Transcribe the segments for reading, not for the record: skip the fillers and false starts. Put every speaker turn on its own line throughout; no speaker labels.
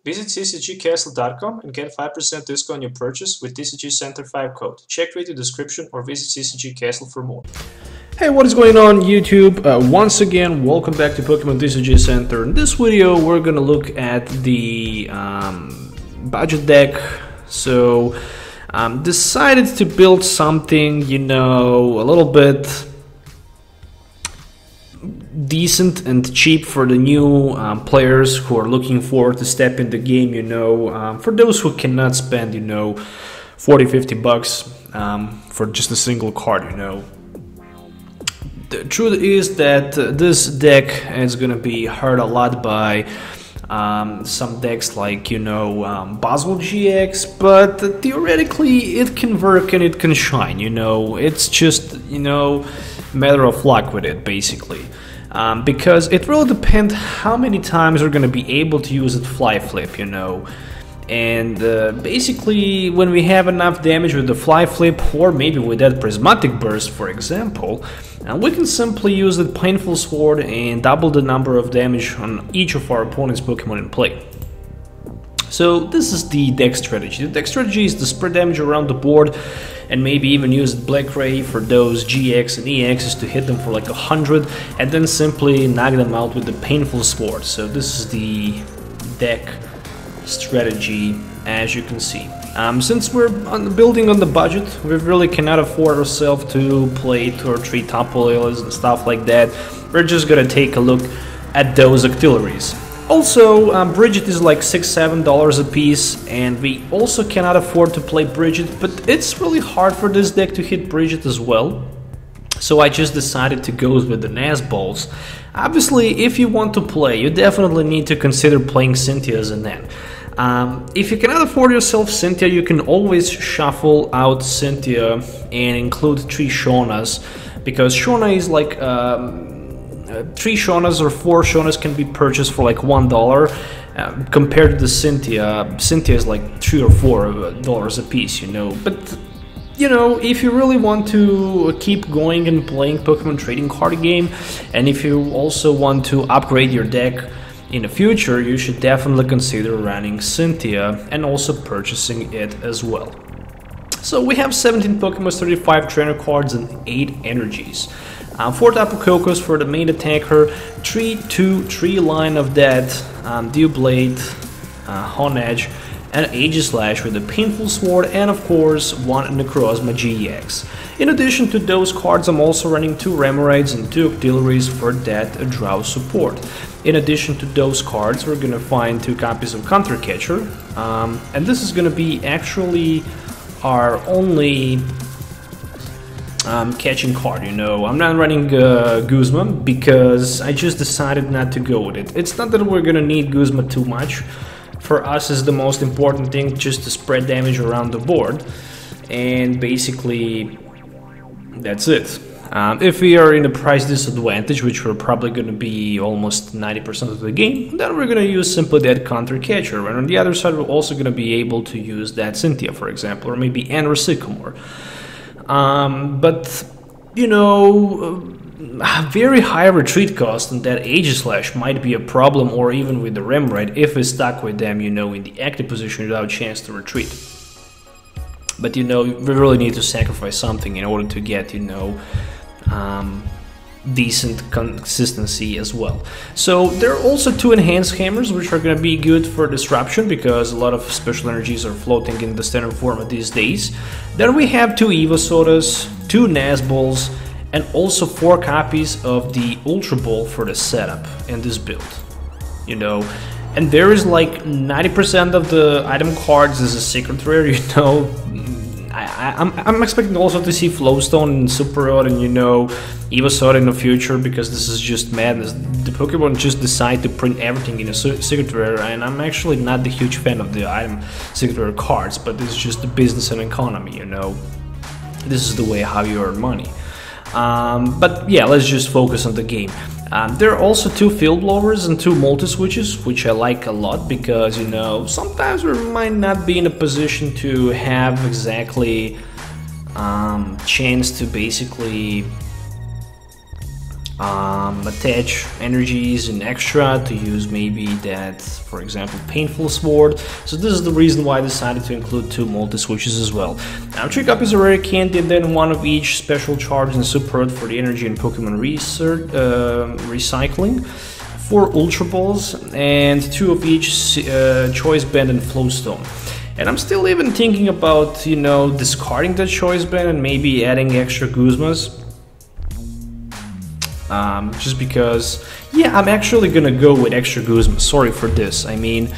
Visit ccgcastle.com and get 5% discount on your purchase with TCG Center 5 code. Check video description or visit CCG Castle for more. Hey, what is going on YouTube? Once again, welcome back to Pokemon TCG Center. In this video, we're gonna look at the budget deck. So, decided to build something, you know, a little bit decent and cheap for the new players who are looking forward to step in the game, you know, for those who cannot spend, you know, 40-50 bucks for just a single card, you know. The truth is that this deck is gonna be hurt a lot by some decks like, you know, Basel GX, but theoretically it can work and it can shine, you know. It's just, you know, matter of luck with it, basically. Because it really depends how many times you're gonna be able to use it fly flip, you know. And basically, when we have enough damage with the fly flip, or maybe with that prismatic burst, for example, we can simply use the painful sword and double the number of damage on each of our opponent's Pokemon in play. So this is the deck strategy. The deck strategy is to spread damage around the board and maybe even use Black Ray for those GX and EXs to hit them for like 100 and then simply knock them out with the painful sword. So this is the deck strategy, as you can see. Since we're building on the budget, we really cannot afford ourselves to play 2 or 3 Tapu Koko's and stuff like that. We're just gonna take a look at those Octilleries. Also, Bridget is like $6-7 a piece, and we also cannot afford to play Bridget, but it's really hard for this deck to hit Bridget as well. So I just decided to go with the Nazballs. Obviously, if you want to play, you definitely need to consider playing Cynthia as an N. If you cannot afford yourself Cynthia, you can always shuffle out Cynthia and include 3 Shonas, because Shona is like 3 Shonas or 4 Shonas can be purchased for like $1 compared to the Cynthia. Cynthia is like $3 or $4 a piece, you know. But you know, if you really want to keep going and playing Pokemon trading card game, and if you also want to upgrade your deck in the future, you should definitely consider running Cynthia and also purchasing it as well. So we have 17 Pokemon, 35 trainer cards, and 8 energies. 4 Tapu Kokos for the main attacker, 3-2-3 line of that, Doublade, Honedge, and Aegislash with a painful sword, and of course 1 Necrozma-GX. In addition to those cards, I'm also running 2 Remoraids and 2 Octilleries for that draw support. In addition to those cards, we're gonna find 2 copies of Counter Catcher, and this is gonna be actually our only catching card, you know. I'm not running Guzma because I just decided not to go with it. It's not that we're gonna need Guzma too much. For us is the most important thing just to spread damage around the board, and basically that's it. If we are in a price disadvantage, which we're probably going to be almost 90% of the game, then we're going to use simply that Counter Catcher, and on the other side we're also going to be able to use that Cynthia, for example, or maybe Professor Sycamore. But you know, very high retreat cost and that Aegislash might be a problem, or even with the Remoraid if we're stuck with them, you know, in the active position without a chance to retreat. But you know, we really need to sacrifice something in order to get, you know, decent consistency as well. So there are also 2 enhanced hammers, which are going to be good for disruption because a lot of special energies are floating in the standard format these days. Then we have 2 Evosodas, 2 Nazballs, and also 4 copies of the Ultra Ball for the setup in this build, you know. And there is like 90% of the item cards is a secret rare, you know. I'm expecting also to see Flowstone and Super Rod and, you know, Evosoda in the future, because this is just madness. The Pokemon just decide to print everything in a secret rare, and I'm actually not the huge fan of the item secret rare cards, but it's just the business and economy, you know. This is the way how you earn money. But yeah, let's just focus on the game. There are also 2 field blowers and 2 multi-switches, which I like a lot because, you know, sometimes we might not be in a position to have exactly chance to basically attach energies and extra to use maybe that, for example, painful sword. So this is the reason why I decided to include 2 multi-switches as well. Now 3 copies of rare candy and then 1 of each special charge and super rod for the energy and Pokemon research, recycling, 4 ultra balls and 2 of each choice band and flowstone. And I'm still even thinking about, you know, discarding the choice band and maybe adding extra Guzmas. Just because, yeah, I'm actually gonna go with extra Guzma. Sorry for this. I mean,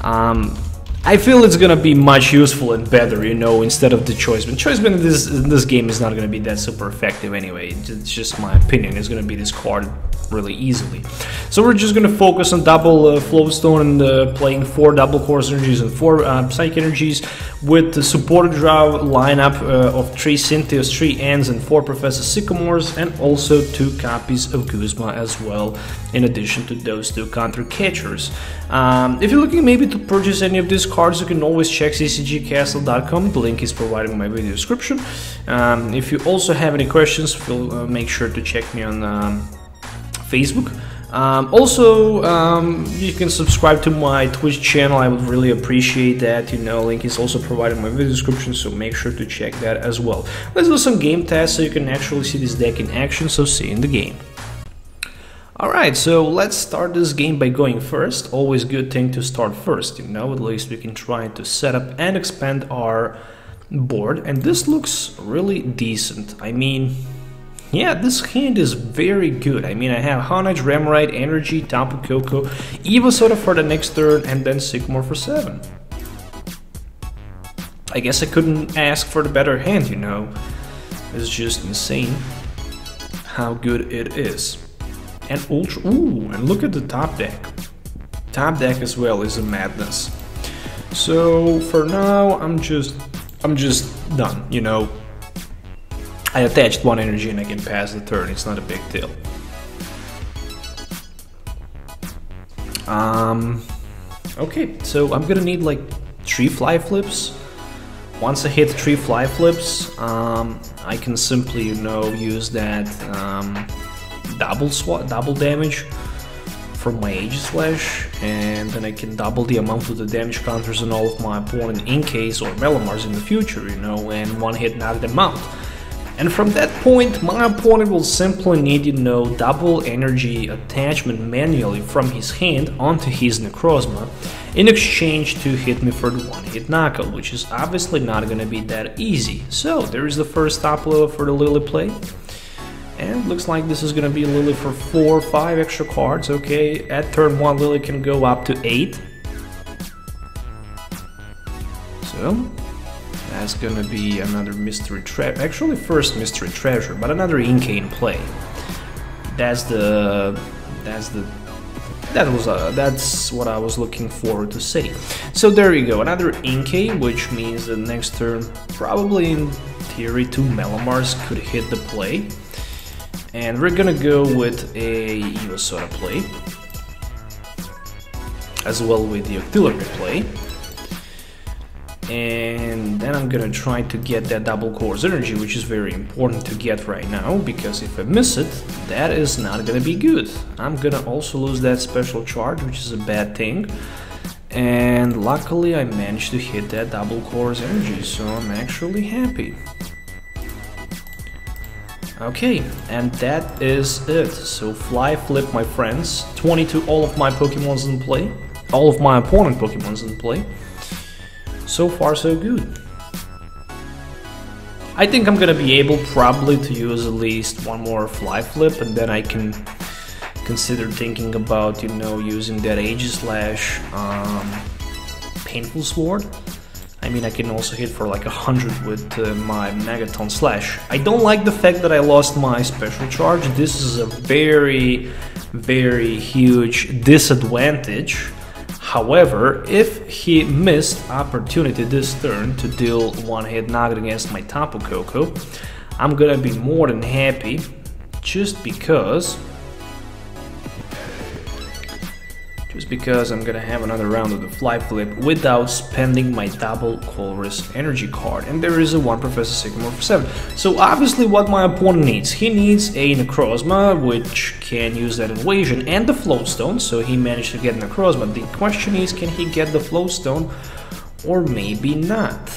I feel it's gonna be much useful and better, you know, instead of the choice band. Choice band in this game is not gonna be that super effective anyway. It's just my opinion. It's gonna be discarded really easily. So we're just gonna focus on double flowstone and playing 4 double course energies and 4 psychic energies with the supported draw lineup of 3 Cynthios, 3 Ants and 4 Professor Sycamores, and also 2 copies of Guzma as well, in addition to those 2 counter catchers. If you're looking maybe to purchase any of these cards, you can always check ccgcastle.com. The link is provided in my video description. If you also have any questions, make sure to check me on Facebook. You can subscribe to my Twitch channel. I would really appreciate that. You know, link is also provided in my video description, so make sure to check that as well. Let's do some game tests so you can actually see this deck in action, so see you in the game. Alright, so let's start this game by going first. Always good thing to start first, you know, at least we can try to set up and expand our board, and this looks really decent. I mean, yeah, this hand is very good. I mean, I have Honedge, Remoraid, Energy, Tapu Koko, Evosoda for the next turn, and then Sycamore for 7. I guess I couldn't ask for the better hand, you know. It's just insane how good it is. And ultra, ooh, and look at the top deck. Top deck as well is a madness. So for now, I'm just done, you know. I attached 1 energy and I can pass the turn, it's not a big deal. Okay, so I'm gonna need like 3 fly flips. Once I hit 3 fly flips, I can simply, you know, use that double damage from my Aegislash, and then I can double the amount of the damage counters on all of my opponent in case, or Melamars in the future, you know, and 1 hit knock them out. And from that point, my opponent will simply need, you know, double energy attachment manually from his hand onto his Necrozma in exchange to hit me for the 1-hit knockout, which is obviously not gonna be that easy. So there is the first top level for the Lily play. And looks like this is gonna be Lily for 4 or 5 extra cards. Okay, at turn 1 Lily can go up to 8. So that's gonna be another mystery treasure. Actually, first mystery treasure, but another Inkay in play. That's what I was looking forward to say. So there you go, another Inkay, which means the next turn, probably in theory, 2 Melamars could hit the play. And we're gonna go with a Evosoda play, as well with the Octillery play. And then I'm gonna try to get that double course energy, which is very important to get right now, because if I miss it, that is not gonna be good. I'm gonna also lose that special charge, which is a bad thing. And luckily I managed to hit that double course energy, so I'm actually happy. Okay, and that is it. So fly flip, my friends. 22 all of my Pokemons in play. All of my opponent Pokemons in play. So far so good. I think I'm gonna be able probably to use at least 1 more fly flip, and then I can consider thinking about, you know, using that Aegislash painful sword. I mean, I can also hit for like 100 with my Megaton Slash. I don't like the fact that I lost my special charge. This is a very, very huge disadvantage. However, if he missed opportunity this turn to deal 1-hit knockdown against my Tapu Koko, I'm gonna be more than happy, just because just because I'm gonna have another round of the Fly Flip without spending my double Colress energy card, and there is a 1 Professor Sycamore for 7. So obviously what my opponent needs, he needs a Necrozma, which can use that Invasion, and the Floatstone, so he managed to get Necrozma. The question is, can he get the Floatstone, or maybe not?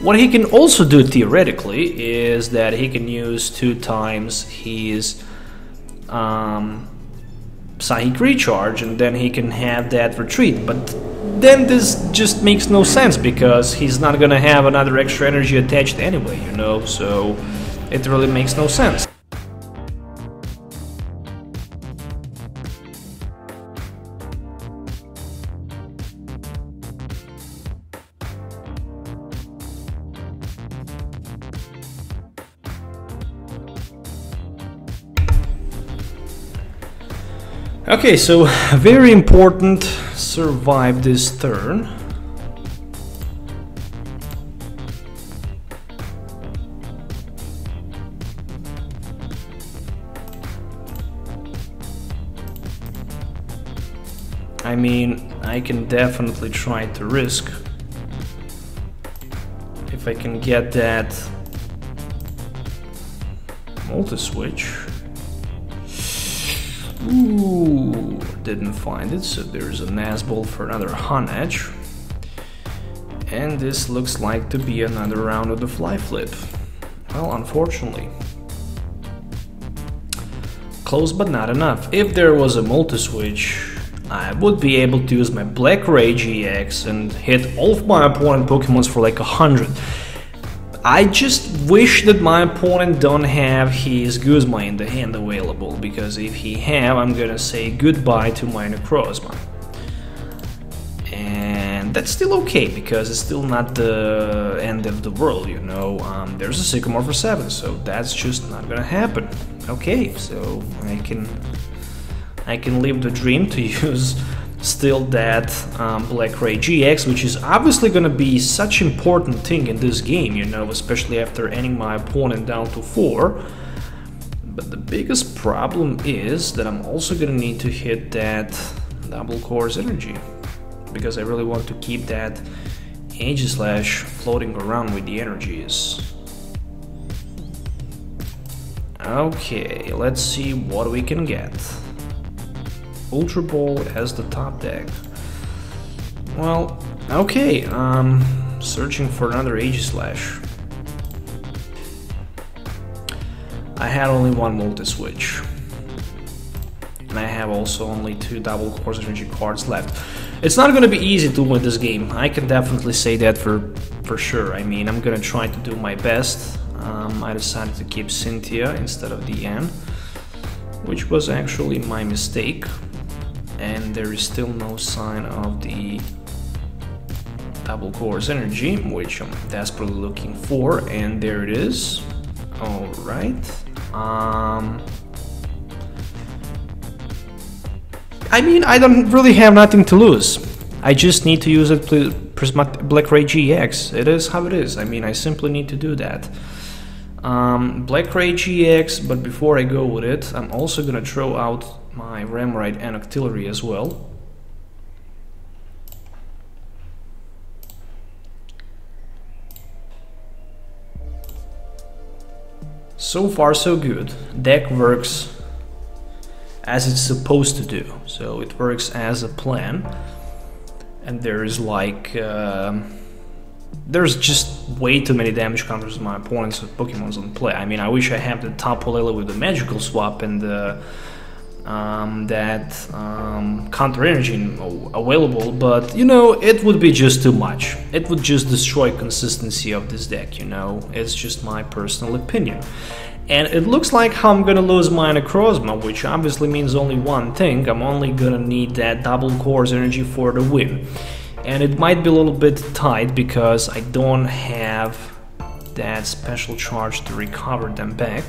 What he can also do theoretically is that he can use 2 times his Psychic Recharge, and then he can have that retreat, but then this just makes no sense because he's not gonna have another extra energy attached anyway, you know, so it really makes no sense. Okay, so very important, survive this turn. I mean, I can definitely try to risk if I can get that multi-switch. Ooh, didn't find it, so there's a Nazball for another Honedge. And this looks like to be another round of the Fly Flip. Well, unfortunately. Close but not enough. If there was a multi-switch, I would be able to use my Blackray GX and hit all of my opponent Pokemons for like 100. I just wish that my opponent don't have his Guzma in the hand available, because if he have, I'm gonna say goodbye to my Necrozma. And that's still okay, because it's still not the end of the world, you know. There's a Sycamore for 7, so that's just not gonna happen. Okay, so I can live the dream to use still that Blackray GX, which is obviously gonna be such important thing in this game, you know, especially after ending my opponent down to 4. But the biggest problem is that I'm also gonna need to hit that double Core's energy, because I really want to keep that Aegislash floating around with the energies. Okay, let's see what we can get. Ultra Ball as the top deck. Well, okay, searching for another Aegislash. I had only 1 multi-switch. And I have also only 2 double Course Energy cards left. It's not gonna be easy to win this game, I can definitely say that for sure. I mean, I'm gonna try to do my best. I decided to keep Cynthia instead of Deanne, which was actually my mistake. And there is still no sign of the double Core's energy, which I'm desperately looking for, and there it is. Alright. I mean, I don't really have nothing to lose. I just need to use it to Blackray GX. It is how it is. I mean, I simply need to do that. Blackray GX, but before I go with it, I'm also gonna throw out my Remoraid and Octillery as well. So far so good. Deck works as it's supposed to do, so it works as a plan. And there's like there's just way too many damage counters on my opponent's Pokemon's on play. I mean, I wish I had the Tapu Koko with the magical swap and that counter energy available, but you know, it would be just too much. It would just destroy consistency of this deck, you know. It's just my personal opinion. And it looks like how I'm gonna lose my Necrozma, which obviously means only one thing. I'm only gonna need that double Core's energy for the win. And it might be a little bit tight because I don't have that special charge to recover them back.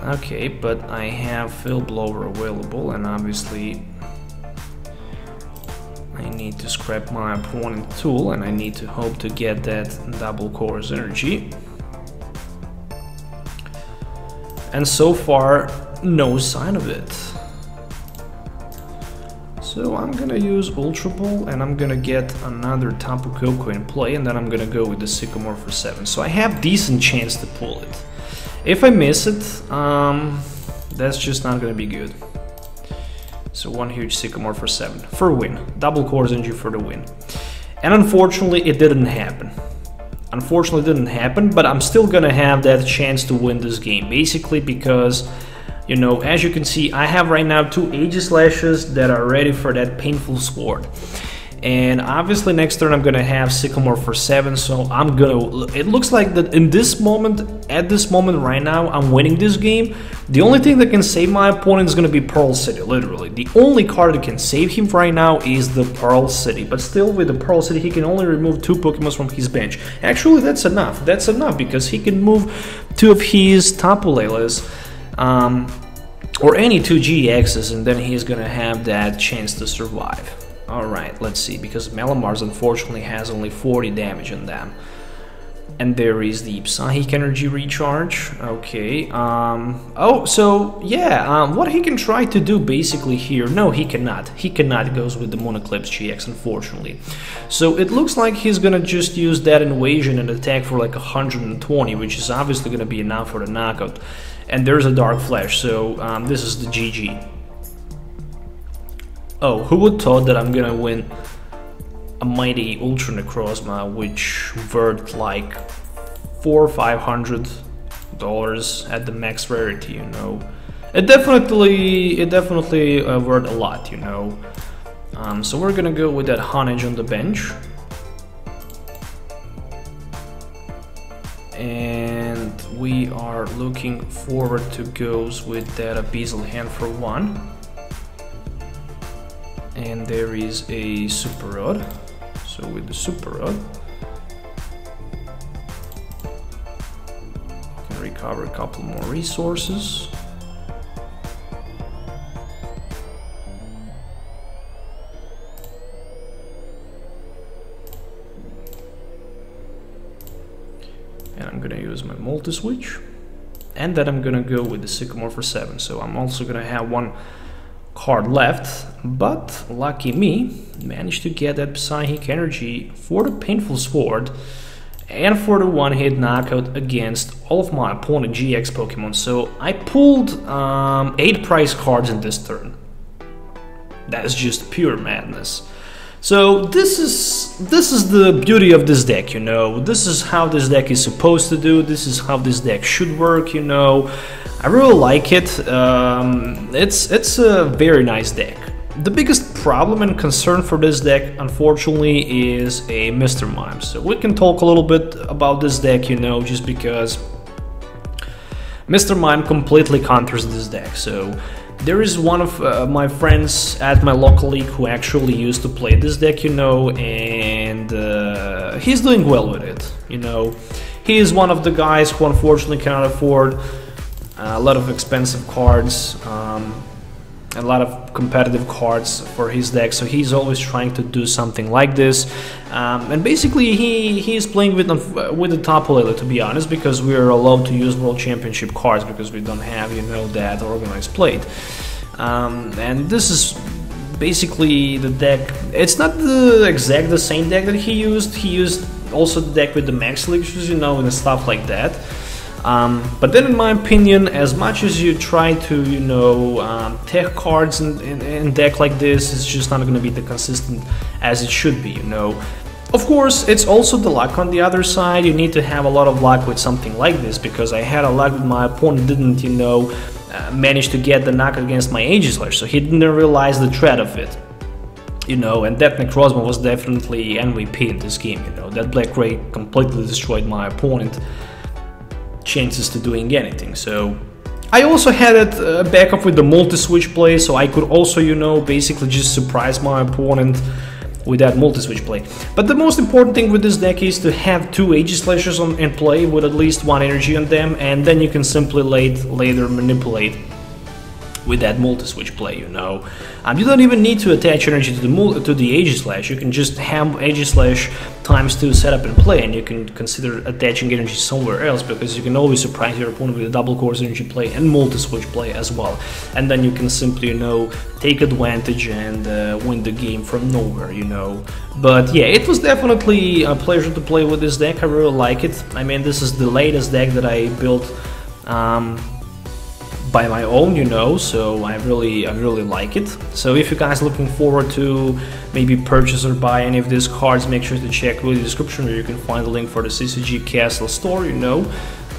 Okay, but I have Fill Blower available, and obviously I need to scrap my opponent tool, and I need to hope to get that double Core's energy. And so far, no sign of it. So I'm gonna use Ultra Ball and I'm gonna get another Tapu Koko in play, and then I'm gonna go with the Sycamore for 7. So I have decent chance to pull it. If I miss it, that's just not gonna be good. So one huge Sycamore for 7 for a win. Double Core Energy for the win. And unfortunately it didn't happen. Unfortunately it didn't happen, but I'm still gonna have that chance to win this game. Basically because, you know, as you can see, I have right now 2 Aegislashes that are ready for that painful sword. And obviously next turn I'm gonna have Sycamore for 7, so I'm gonna... It looks like that in this moment, at this moment right now, I'm winning this game. The only thing that can save my opponent is gonna be Pearl City, literally. The only card that can save him right now is the Pearl City. But still, with the Pearl City, he can only remove 2 Pokémon from his bench. Actually, that's enough. That's enough, because he can move 2 of his Tapu Leles, or any 2 GXs, and then he's gonna have that chance to survive. Alright, let's see, because Melamars unfortunately has only 40 damage on them. And there is the Psychic Energy Recharge. Okay, oh, so, yeah, what he can try to do basically here... No, he cannot. He cannot goes with the Moon Eclipse GX, unfortunately. So it looks like he's gonna just use that Invasion and attack for like 120, which is obviously gonna be enough for the knockout. And there's a Dark Flash, so this is the GG. Oh, who would thought that I'm gonna win a mighty Ultra Necrozma, which worth like $400 or $500 at the max rarity, you know. It definitely worth a lot, you know. So we're gonna go with that Honedge on the bench. And we are looking forward to goes with that Abyssal Hand for 1. And there is a Super Rod. So with the Super Rod, can recover a couple more resources. And I'm gonna use my multi-switch. And then I'm gonna go with the Sycamore for 7. So I'm also gonna have 1 card left, but lucky me, managed to get that Psychic Energy for the Painful Sword and for the one-hit knockout against all of my opponent GX Pokemon. So I pulled 8 prize cards in this turn. That's just pure madness. So this is the beauty of this deck, you know. This is how this deck is supposed to do. This is how this deck should work, you know. I really like it. It's a very nice deck. The biggest problem and concern for this deck, unfortunately, is a Mr. Mime. So we can talk a little bit about this deck, you know, just because Mr. Mime completely counters this deck. So there is one of my friends at my local league who actually used to play this deck, you know, and he's doing well with it, you know. He is one of the guys who unfortunately cannot afford a lot of expensive cards, a lot of competitive cards for his deck, so he's always trying to do something like this. And basically he's playing with the Tapu Lele, to be honest, because we are allowed to use World Championship cards because we don't have, you know, that organized plate. And this is basically the deck. It's not the same deck that he used. He used also the deck with the max elixirs, you know, and stuff like that. But then in my opinion, as much as you try to, you know, tech cards in deck like this, it's just not going to be the consistent as it should be, you know. Of course, it's also the luck on the other side. You need to have a lot of luck with something like this, because I had a luck with my opponent didn't, you know, manage to get the knock against my Aegislash, so he didn't realize the threat of it. You know, and that Necrozma was definitely MVP in this game, you know. That Black Ray completely destroyed my opponent chances to doing anything. So I also had it backup with the multi-switch play, so I could also, you know, basically just surprise my opponent with that multi-switch play. But the most important thing with this deck is to have 2 Aegislashes in play with at least 1 energy on them, and then you can simply later manipulate with that multi-switch play, you know. You don't even need to attach energy to the Aegislash. You can just have Aegislash ×2 setup and play, and you can consider attaching energy somewhere else, because you can always surprise your opponent with a double course energy play and multi-switch play as well. And then you can simply, you know, take advantage and win the game from nowhere, you know. But yeah, it was definitely a pleasure to play with this deck. I really like it. I mean, this is the latest deck that I built by my own, you know, so I really like it. So if you guys looking forward to maybe purchase or buy any of these cards, make sure to check with the description where you can find the link for the CCG Castle store, you know.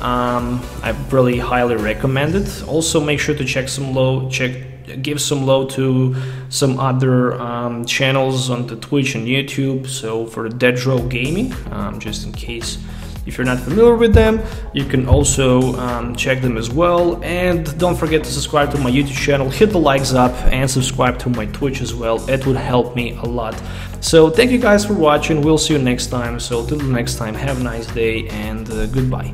I really highly recommend it. Also make sure to give some love to some other channels on the Twitch and YouTube. So for the Dead Row Gaming, just in case if you're not familiar with them, you can also check them as well. And don't forget to subscribe to my YouTube channel, hit the likes up, and subscribe to my Twitch as well. It would help me a lot. So thank you guys for watching. We'll see you next time. So till the next time, have a nice day and goodbye.